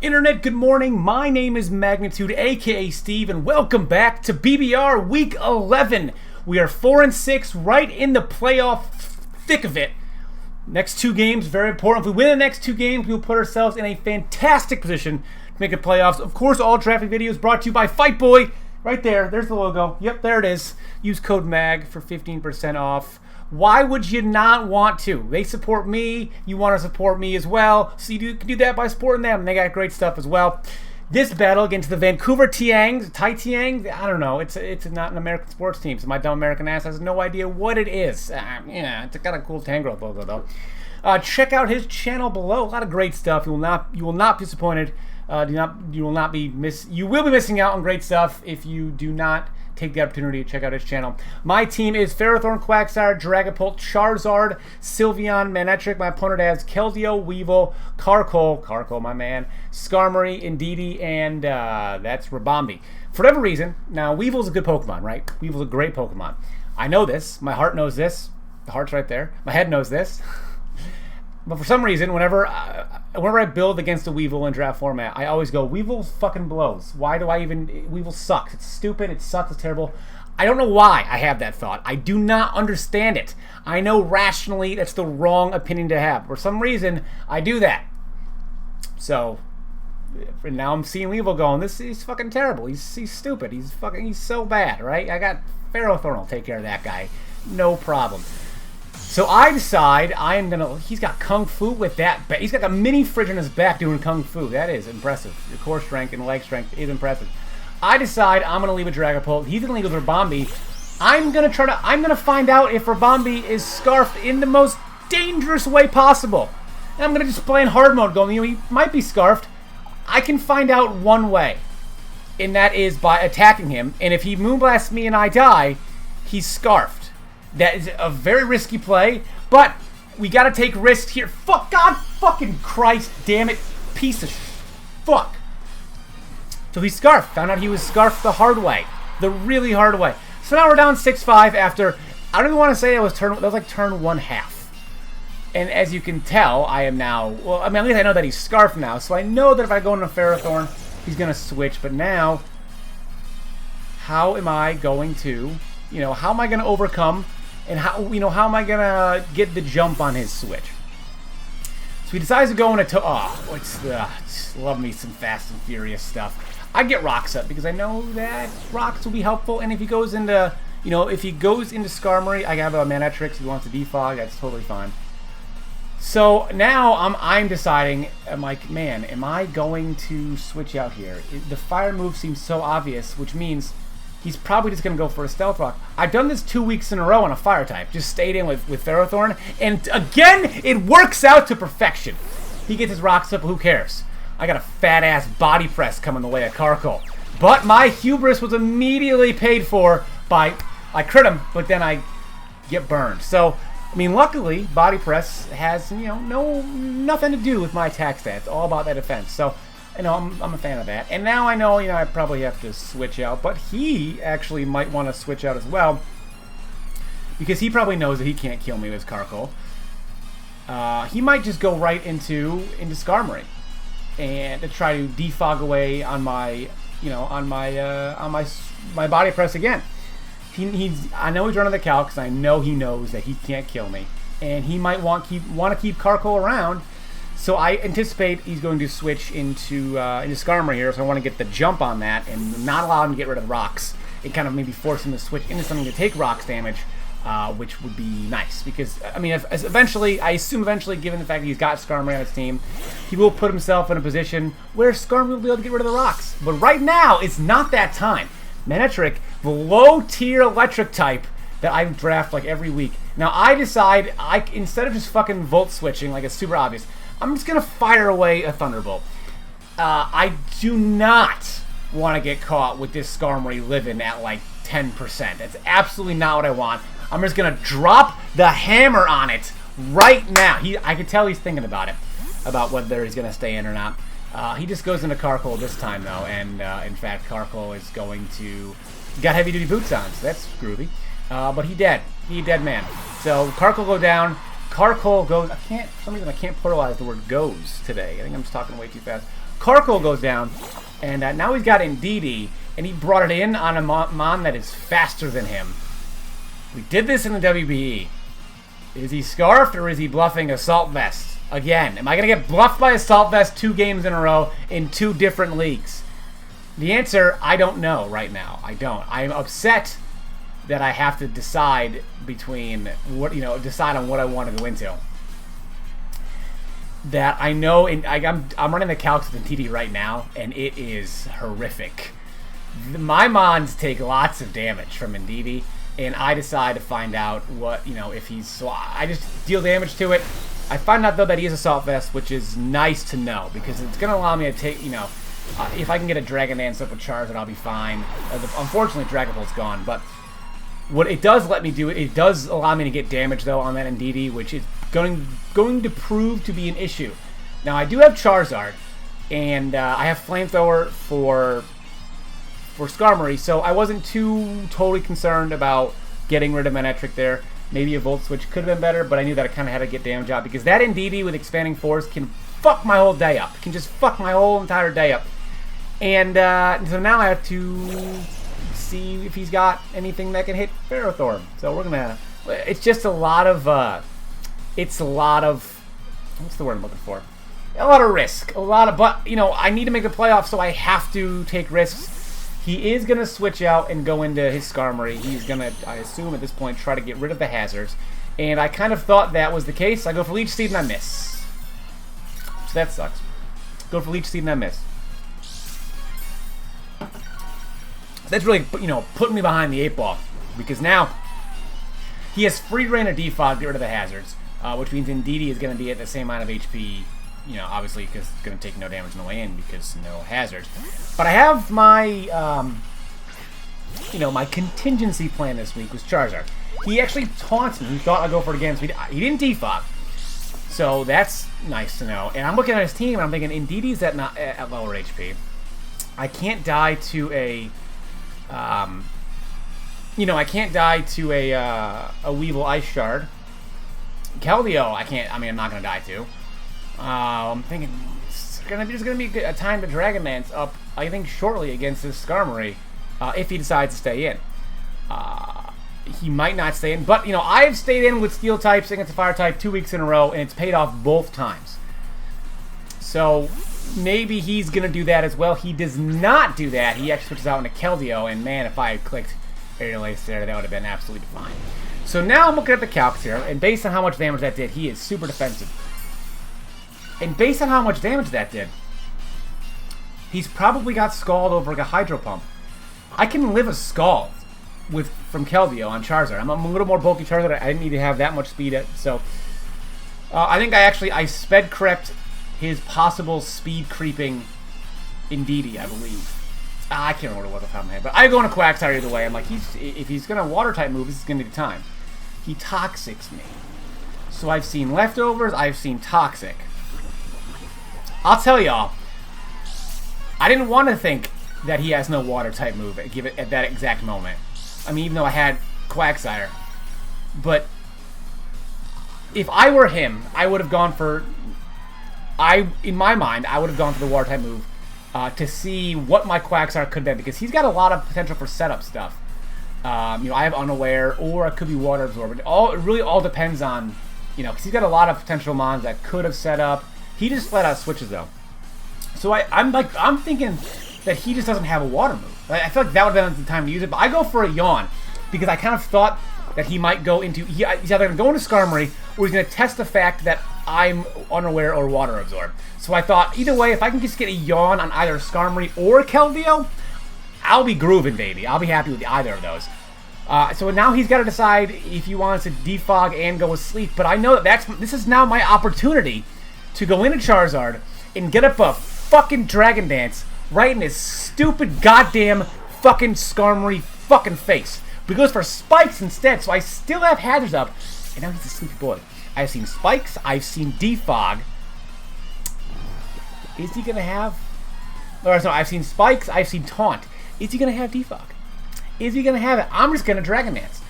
Internet, good morning. My name is Magnitude, aka Steve, and welcome back to BBR Week 11. We are 4-6, right in the playoff thick of it. Next two games, very important. If we win the next two games, we'll put ourselves in a fantastic position to make it playoffs. Of course, all drafting videos brought to you by Fight Boy. Right there, there's the logo. Yep, there it is. Use code MAG for 15% off. Why would you not want to? They support me. You want to support me as well. So you can do that by supporting them. They got great stuff as well. This battle against the Vancouver Titangs, Titangs, I don't know. It's not an American sports team. So my dumb American ass has no idea what it is. Yeah, it's got a cool Tangrowth logo though. Check out his channel below. A lot of great stuff. You will not be disappointed. You will be missing out on great stuff if you do not take the opportunity to check out his channel. My team is Ferrothorn, Quagsire, Dragapult, Charizard, Sylveon, Manectric. My opponent has Keldeo, Weevil, Carkol, my man, Skarmory, Indeedee, and that's Rabombi. For whatever reason, now Weevil's a good Pokemon, right? Weevil's a great Pokemon. I know this. My heart knows this. The heart's right there. My head knows this. But for some reason, whenever I build against a Weevil in draft format, I always go, Weevil fucking blows. Why do I even... Weevil sucks. It's stupid. It sucks. It's terrible. I don't know why I have that thought. I do not understand it. I know rationally that's the wrong opinion to have. For some reason, I do that. So, now I'm seeing Weevil going, he's fucking terrible. He's stupid. He's so bad, right? I got Ferrothorn will take care of that guy. No problem. So I decide he's got Kung Fu with that. He's got a mini fridge on his back doing Kung Fu. That is impressive. Your core strength and leg strength is impressive. I decide I'm going to leave with Dragapult. He's going to leave with Rabombi. I'm going to find out if Rabombi is scarfed in the most dangerous way possible. And I'm going to just play in hard mode going, he might be scarfed. I can find out one way. And that is by attacking him. And if he Moonblasts me and I die, he's scarfed. That is a very risky play, but we gotta take risks here. Fuck, God fucking Christ, damn it, piece of fuck. So he's scarfed. Found out he was scarfed the hard way, the really hard way. So now we're down 6-5 after, I don't even want to say that was like turn 1/2. And as you can tell, I am now, well, I mean, at least I know that he's scarfed now, so I know that if I go into Ferrothorn, he's gonna switch, but now, how am I going to, how am I gonna overcome? And how am I gonna get the jump on his switch? So he decides to go into love me some Fast and Furious stuff. I get Rocks up because I know that Rocks will be helpful. And if he goes into Skarmory, I have a Manectric. So he wants to defog. That's totally fine. So now I'm deciding. I'm like, man, am I going to switch out here? The fire move seems so obvious, which means he's probably just going to go for a Stealth Rock. I've done this 2 weeks in a row on a Fire type. Just stayed in with Ferrothorn. And again, it works out to perfection. He gets his Rocks up, who cares? I got a fat-ass Body Press coming the way of Carkol. But my hubris was immediately paid for by... I crit him, but then I get burned. So, I mean, luckily, Body Press has, nothing to do with my attack stats. It's all about that defense. So... I'm a fan of that. And now I know, I probably have to switch out. But he actually might want to switch out as well. Because he probably knows that he can't kill me with Carkol. He might just go right into Skarmory. And to try to defog away on my, my Body Press again. I know he's running the calc, because I know he knows that he can't kill me. And he might want to keep Carkol around. So I anticipate he's going to switch into Skarmory here, so I want to get the jump on that and not allow him to get rid of Rocks. And kind of maybe force him to switch into something to take Rocks damage, which would be nice. Because, I mean, I assume eventually, given the fact that he's got Skarmory on his team, he will put himself in a position where Skarmory will be able to get rid of the Rocks. But right now, it's not that time. Manectric, the low-tier electric type that I draft like every week. Now I decide, instead of just fucking Volt switching like it's super obvious, I'm just going to fire away a Thunderbolt. I do not want to get caught with this Skarmory living at like 10%. That's absolutely not what I want. I'm just going to drop the hammer on it right now. I can tell he's thinking about it, about whether he's going to stay in or not. He just goes into Carkol this time, though, and in fact, Carkol is going to... got heavy-duty boots on, so that's groovy. But he dead. He a dead man. So Carkol go down. Carkol goes... for some reason I can't pluralize the word goes today. I think I'm just talking way too fast. Karkle goes down, and now he's got Indeedee, and he brought it in on a Mon that is faster than him. We did this in the WBE. Is he scarfed or is he bluffing Assault Vest? Again, am I going to get bluffed by Assault Vest 2 games in a row in 2 different leagues? The answer, I don't know right now. I don't. I'm upset that I have to decide between what, decide on what I want to go into. That I know, I'm running the calcs with TD right now, and it is horrific. My Mons take lots of damage from Indeedee, and I decide to find out what, if he's, so I just deal damage to it. I find out, though, that he is Assault Vest, which is nice to know, because it's going to allow me to take, if I can get a Dragon Dance up with Charizard, I'll be fine. Unfortunately, Dragon Bolt's gone, but what it does let me do, it does allow me to get damage, though, on that Indeedee, which is going to prove to be an issue. Now, I do have Charizard, and I have Flamethrower for Skarmory, so I wasn't too totally concerned about getting rid of Manectric there. Maybe a Volt Switch could have been better, but I knew that I kind of had to get damage out, because that Indeedee with Expanding Force can fuck my whole day up. It can just fuck my whole entire day up. And so now I have to see if he's got anything that can hit Ferrothorn. So we're gonna. It's just a lot of. What's the word I'm looking for? A lot of risk. But I need to make the playoffs, so I have to take risks. He is gonna switch out and go into his Skarmory. He's gonna, I assume at this point, try to get rid of the hazards. And I kind of thought that was the case. I go for Leech Seed and I miss. So that sucks. Go for Leech Seed and I miss. That's really, putting me behind the 8-ball, because now he has free reign of Defog to get rid of the hazards, which means Indeedee is going to be at the same amount of HP, obviously, because it's going to take no damage on the way in because no hazards. But I have my, my contingency plan this week was Charizard. He actually taunts me. He thought I'd go for it again, so he didn't Defog. So that's nice to know. And I'm looking at his team, and I'm thinking Indeedee's at lower HP. I can't die to a... I can't die to a Weevil Ice Shard. Keldeo, I'm not going to die to. I'm thinking there's going to be a time to Dragon Dance up, I think, shortly against this Skarmory, if he decides to stay in. He might not stay in, but, I've stayed in with Steel types against a Fire type 2 weeks in a row, and it's paid off both times. So... maybe he's going to do that as well. He does not do that. He actually switches out into Keldeo, and man, if I had clicked Aerial Ace there, that would have been absolutely fine. So now I'm looking at the calcs here, and based on how much damage that did, he is super defensive. And based on how much damage that did, he's probably got Scald over like a Hydro Pump. I can live a Scald from Keldeo on Charizard. I'm a little more bulky Charizard. I didn't need to have that much speed, so I think I sped correct his possible speed creeping Indeedee, I believe. I can't remember what it was off the top of my head, but I go into Quagsire either way. I'm like, if he's going to Water type move, this is going to be the time. He Toxics me. So I've seen Leftovers, I've seen Toxic. I'll tell y'all, I didn't want to think that he has no Water type move at that exact moment. I mean, even though I had Quagsire. But if I were him, I would have gone for... in my mind, I would have gone for the Water type move to see what my Quagsire could have been, because he's got a lot of potential for setup stuff. I have Unaware, or it could be Water Absorb. It really all depends on, because he's got a lot of potential mons that could have set up. He just flat out switches though. So I'm thinking that he just doesn't have a Water move. I feel like that would have been the time to use it, but I go for a Yawn because I kind of thought that he might go into... he's either going to go into Skarmory, or he's going to test the fact that I'm Unaware or Water Absorb. So I thought, either way, if I can just get a Yawn on either Skarmory or Keldeo, I'll be grooving, baby. I'll be happy with either of those. So now he's got to decide if he wants to defog and go with Sleep. But I know that this is now my opportunity to go into Charizard and get up a fucking Dragon Dance right in his stupid goddamn fucking Skarmory fucking face. But he goes for Spikes instead, so I still have hazards up. And now he's a sleepy boy. I've seen Spikes, I've seen Defog. Is he going to have... Or, no, I've seen Spikes, I've seen Taunt. Is he going to have Defog? Is he going to have it? I'm just going to Dragon Dance.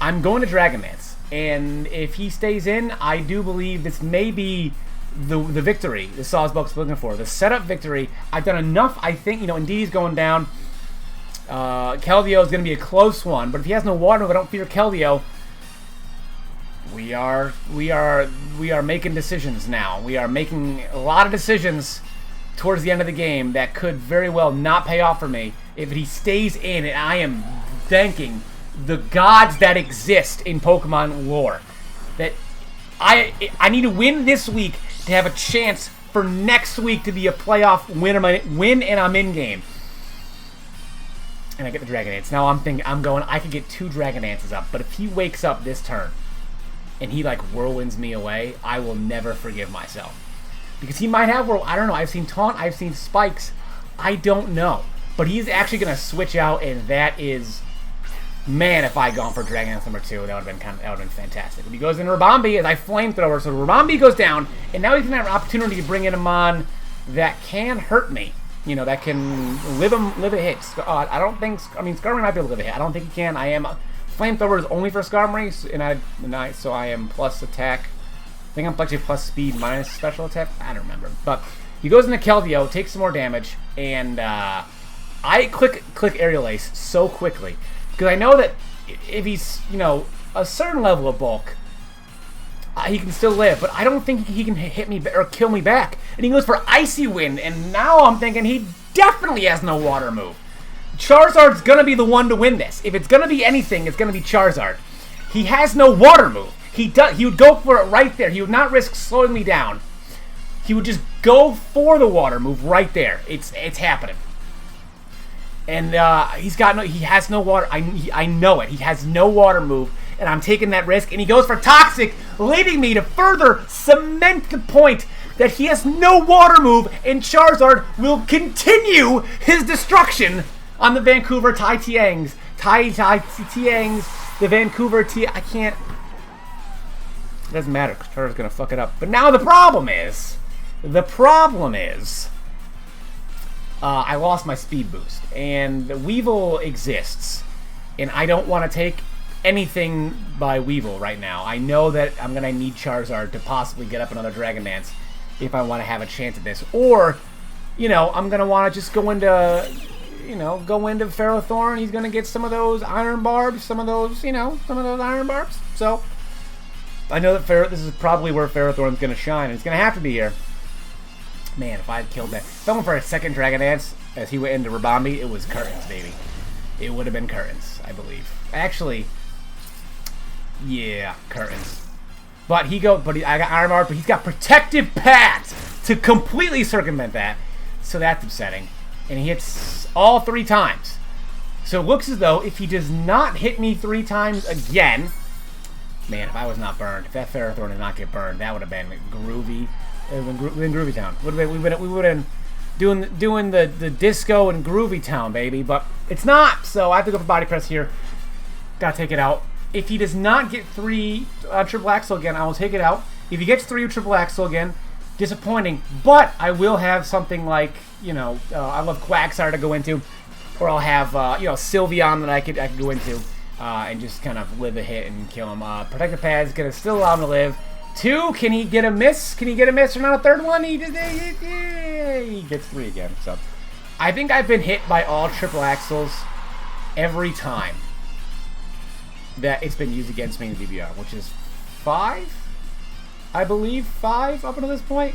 I'm going to Dragon Dance. And if he stays in, I do believe this may be the victory the Sawsbucks looking for. The setup victory. I've done enough, I think. You know, Indeedy's going down. Keldeo is going to be a close one, but if he has no water move, I don't fear Keldeo. We are making decisions now. We are making a lot of decisions towards the end of the game that could very well not pay off for me if he stays in, and I am thanking the gods that exist in Pokemon lore that I need to win this week to have a chance for next week to be a playoff win and I'm in game. And I get the Dragonance. Now I'm going, I could get 2 Dragonances up, but if he wakes up this turn and he like whirlwinds me away, I will never forgive myself. Because he might have I don't know, I've seen Taunt, I've seen Spikes, I don't know. But he's actually going to switch out, and that is, man, if I had gone for Dragonance number 2, that would have been fantastic. But he goes into Rabambi as I flamethrower, so Rabambi goes down, and now he's going to have an opportunity to bring in a mon that can hurt me. You know, that can live a hit. I don't think, I mean, Skarmory might be able to live a hit. I don't think he can. Flamethrower is only for Skarmory, so I am plus attack. I think I'm actually plus speed minus special attack. I don't remember. But he goes into Keldeo, takes some more damage, and I click Aerial Ace so quickly. Because I know that if he's, you know, a certain level of bulk, he can still live, but I don't think he can hit me or kill me back. And he goes for Icy Wind, and now I'm thinking he definitely has no water move. Charizard's gonna be the one to win this. If it's gonna be anything, it's gonna be Charizard. He has no water move. He would go for it right there. He would not risk slowing me down. He would just go for the water move right there. It's happening. And he has no water. I know it. He has no water move. And I'm taking that risk, and he goes for Toxic, leading me to further cement the point that he has no water move, and Charizard will continue his destruction on the Vancouver Titangs. Titangs, the Vancouver I can't. It doesn't matter, because Charizard's going to fuck it up. But now the problem is, I lost my speed boost, and the Weevil exists, and I don't want to take anything by Weevil right now. I know that I'm going to need Charizard to possibly get up another Dragon Dance if I want to have a chance at this. Or, you know, I'm going to want to just go into Ferrothorn. He's going to get some of those Iron Barbs, some of those Iron Barbs. So, I know that this is probably where Ferrothorn's going to shine, and it's going to have to be here. Man, if I had killed that. If I went for a second Dragon Dance as he went into Rabambi, it was curtains, baby. It would have been curtains, I believe. Actually, yeah, curtains. But I got Iron Barb, but he's got Protective Pads to completely circumvent that. So that's upsetting. And he hits all 3 times. So it looks as though if he does not hit me 3 times again, man, if I was not burned, if that Ferrothorn did not get burned, that would have been groovy. It would have been Groovy Town. We would have been doing the disco in Groovy Town, baby. But it's not, so I have to go for Body Press here. Gotta take it out. If he does not get 3 Triple Axel again, I will take it out. If he gets 3 Triple Axel again, disappointing. But I will have something like, you know, I love Quagsire to go into, or I'll have Sylveon that I could go into and just kind of live a hit and kill him. Protective Pad is gonna still allow him to live. 2, can he get a miss? Can he get a miss or not a 3rd one? He gets 3 again. So I think I've been hit by all Triple Axels every time that it's been used against me in the BBR, which is 5, I believe, 5 up until this point.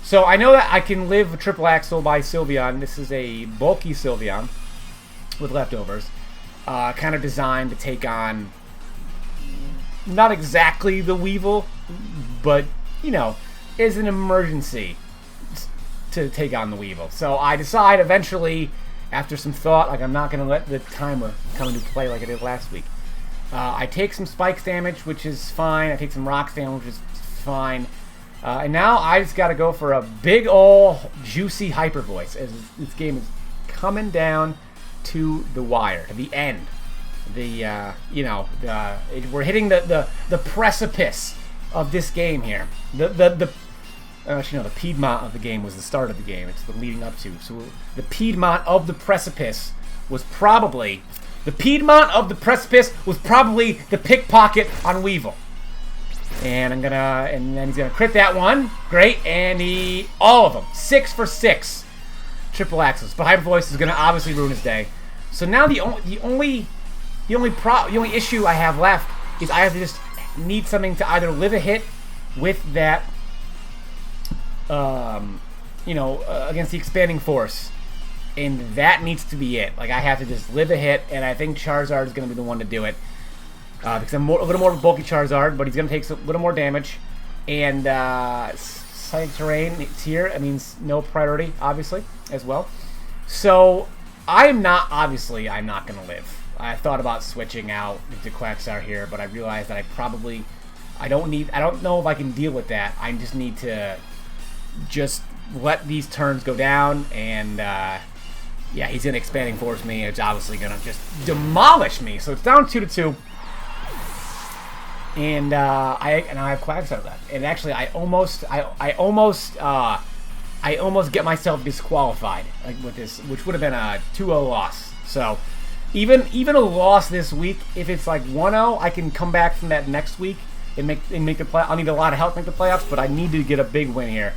So I know that I can live a Triple Axel by Sylveon. This is a bulky Sylveon with leftovers, kind of designed to take on not exactly the Weevil, but, you know, is an emergency to take on the Weevil. So I decide eventually, after some thought, like I'm not going to let the timer come into play like I did last week. I take some Spikes damage, which is fine. I take some Rocks damage, which is fine. And now I just got to go for a big ol' juicy Hyper Voice, as this game is coming down to the wire, to the end. We're hitting the precipice of this game here. Actually, no, the Piedmont of the game was the start of the game. It's the leading up to. So the Piedmont of the precipice was probably the pickpocket on Weevil. And and then he's gonna crit that one. Great, and all of them, 6 for 6, triple axles. But Hyper Voice is gonna obviously ruin his day. So now the only issue I have left is I have to just need something to either live a hit with that, against the expanding force, and that needs to be it. Like, I have to just live a hit, and I think Charizard is gonna be the one to do it. Because I'm a little more of a bulky Charizard, but he's going to take a little more damage. And Psychic Terrain, it's here. It means no priority, obviously, as well. So, I'm not going to live. I thought about switching out to Quagsire here, but I realized that I don't know if I can deal with that. I just need to just let these turns go down, and yeah, he's going to Expanding Force me. It's obviously going to just demolish me. So, it's down 2-2. And I have Quagsire left, and actually I almost get myself disqualified with this, which would have been a 2-0 loss. So even a loss this week, if it's like 1-0, I can come back from that next week and make the play. I'll need a lot of help to make the playoffs, but I need to get a big win here.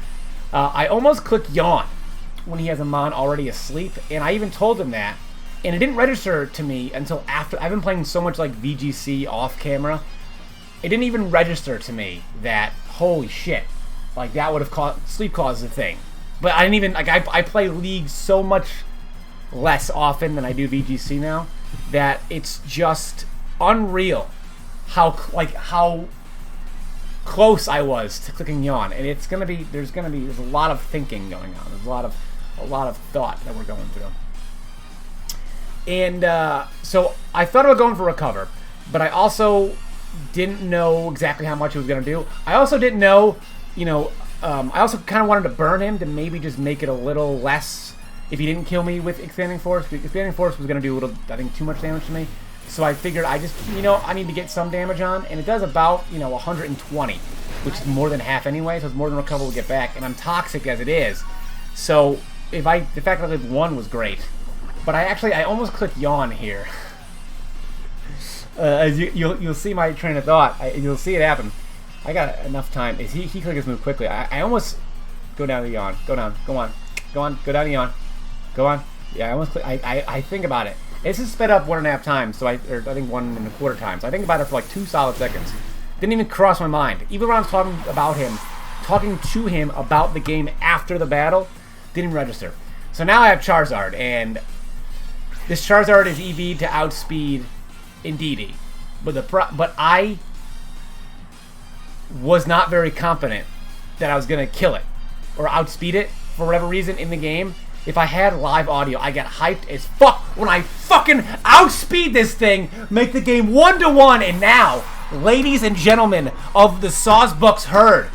I almost click yawn when he has a Mon already asleep, and I even told him that, and it didn't register to me until after. I've been playing so much like VGC off camera. It didn't even register to me that, holy shit, like that would have caused, sleep causes a thing. But I didn't even, like, I play League so much less often than I do VGC now, that it's just unreal how close I was to clicking yawn. And it's gonna be, there's a lot of thinking going on. There's a lot of thought that we're going through. And so I thought about going for Recover, but I also didn't know exactly how much it was going to do. I also didn't know, I also kind of wanted to burn him to maybe just make it a little less if he didn't kill me with Expanding Force. The Expanding Force was going to do a little, I think, too much damage to me. So I figured I just, I need to get some damage on, and it does about, 120, which is more than half anyway, so it's more than Recover will get back, and I'm toxic as it is. So the fact that I lived 1 was great. But I almost clicked yawn here. As you'll see my train of thought. You'll see it happen. I got enough time. He clicked his move quickly. I almost go down to yawn. Go down. Go on. Go on. Go down to yawn. Go on. Yeah, I almost click. I think about it. This is sped up 1.5 times, so I think 1.25 times. I think about it for like 2 solid seconds. Didn't even cross my mind. Even when I was talking to him about the game after the battle, didn't register. So now I have Charizard, and this Charizard is EV'd to outspeed Indeedee, but I was not very confident that I was gonna kill it or outspeed it for whatever reason in the game. If I had live audio, I get hyped as fuck when I fucking outspeed this thing, make the game 1-1, and now, ladies and gentlemen of the Sawsbucks herd,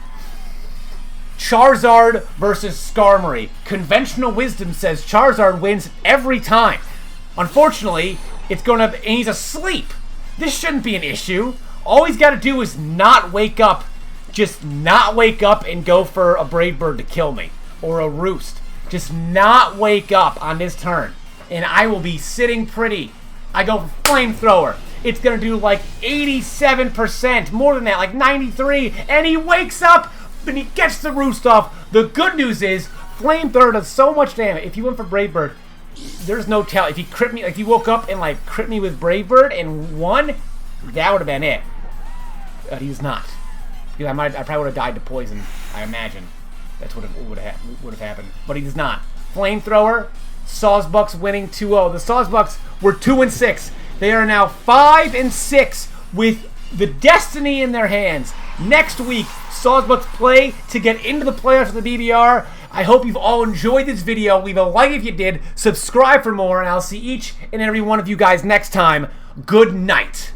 Charizard versus Skarmory. Conventional wisdom says Charizard wins every time. Unfortunately, and he's asleep. This shouldn't be an issue. All he's got to do is not wake up. Just not wake up and go for a Brave Bird to kill me. Or a Roost. Just not wake up on this turn. And I will be sitting pretty. I go for Flamethrower. It's going to do like 87%. More than that, like 93. And he wakes up and he gets the Roost off. The good news is, Flamethrower does so much damage. If you went for Brave Bird, there's no tell. If he crit me, like he woke up and like crit me with Brave Bird and won, that would have been it. He was not. Because I probably would have died to poison. I imagine that's what would have happened. But he does not. Flamethrower. Sawsbucks winning 2-0. The Sawsbucks were 2-6. They are now 5-6 with the destiny in their hands. Next week, Sawsbucks play to get into the playoffs of the BBR. I hope you've all enjoyed this video. Leave a like if you did. Subscribe for more, and I'll see each and every one of you guys next time. Good night.